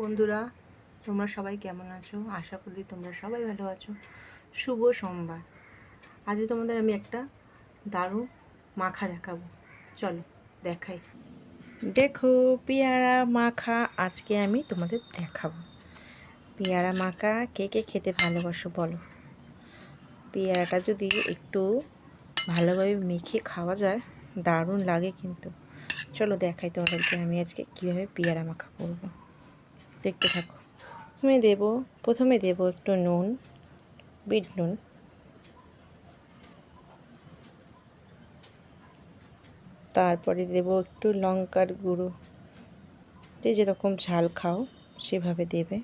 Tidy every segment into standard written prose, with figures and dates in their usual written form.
বন্ধুরা, তোমরা সবাই কেমন আছো? আশা করি তোমরা সবাই ভালো আছো। শুভ সোমবার। আজকে তোমাদের আমি একটা দারুণ মাখা দেখাবো। চলো দেখাই। দেখো, পেয়ারা মাখা আজকে আমি তোমাদের দেখাবো। পেয়ারা মাখা কে কে খেতে ভালোবাসো বলো? পেয়ারাটা যদি একটু ভালোভাবে মেখে খাওয়া যায় দারুণ লাগে কিন্তু। চলো দেখাই তোমাদেরকে আমি আজকে কীভাবে পেয়ারা মাখা করব। দেখতে থাকো। প্রথমে দেব একটু নুন, বিট নুন। তারপরে দেব একটু লঙ্কার গুঁড়ো, যে যেরকম ঝাল খাও সেভাবে দেবে।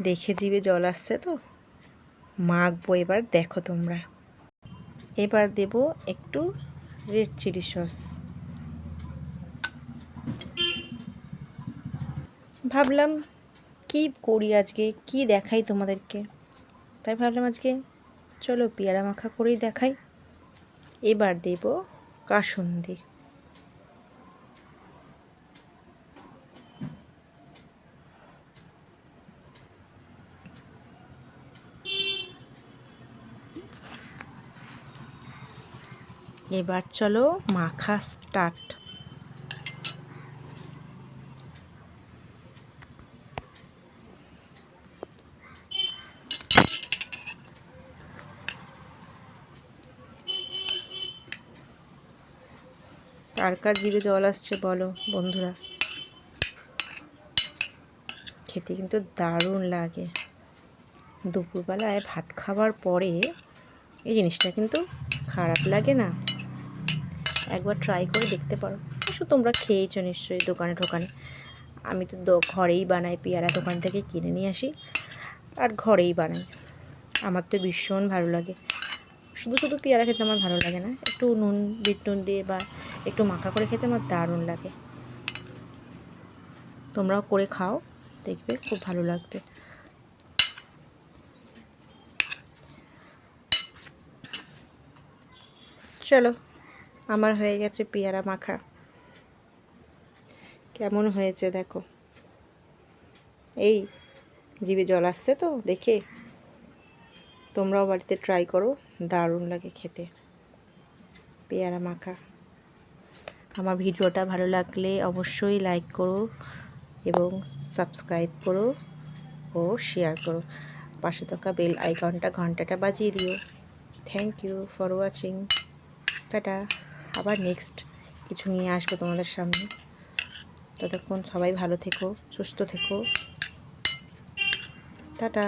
দেখে জিভে জল আসছে তো, মাখবো এবার, দেখো তোমরা। এবার দেব একটু রেড চিলি সস। ভাবলাম কি করি আজকে, কি দেখাই তোমাদেরকে, তাই ভাবলাম আজকে চলো পেয়ারা মাখা করেই দেখাই। এবার দেব কাসুন্দি। এবার চলো মাখা স্টার্ট। কার কার জিভে জল আসছে বলো বন্ধুরা। খেতে কিন্তু দারুণ লাগে। দুপুরবেলায় ভাত খাওয়ার পরে এই জিনিসটা কিন্তু খারাপ লাগে না। একবার ট্রাই করে দেখতে পারো। অবশ্য তোমরা খেয়েছো নিশ্চয়ই দোকানে ঠোকানে। আমি তো ঘরেই বানাই, পেয়ারা দোকান থেকে কিনে নিয়ে আসি আর ঘরেই বানাই। আমার তো ভীষণ ভালো লাগে। শুধু শুধু পেয়ারা খেতে আমার ভালো লাগে না, একটু নুন, বিট নুন দিয়ে বা একটু মাখা করে খেতে আমার দারুণ লাগে। তোমরাও করে খাও, দেখবে খুব ভালো লাগবে। চলো, আমার হয়ে গেছে পেয়ারা মাখা। কেমন হয়েছে দেখো। এই জিভে জল আসছে তো দেখে। তোমরাও বাড়িতে ট্রাই করো, দারুণ লাগে খেতে পেয়ারা মাখা। আমার ভিডিওটা ভালো লাগলে অবশ্যই লাইক করো এবং সাবস্ক্রাইব করো ও শেয়ার করো। পাশে থাকা বেল আইকনটা, ঘন্টাটা বাজিয়ে দিও। Thank you for watching. টাটা। আবার নেক্সট কিছু নিয়ে আসবো তোমাদের সামনে। ততক্ষণ সবাই ভালো থেকো, সুস্থ থেকো। টাটা।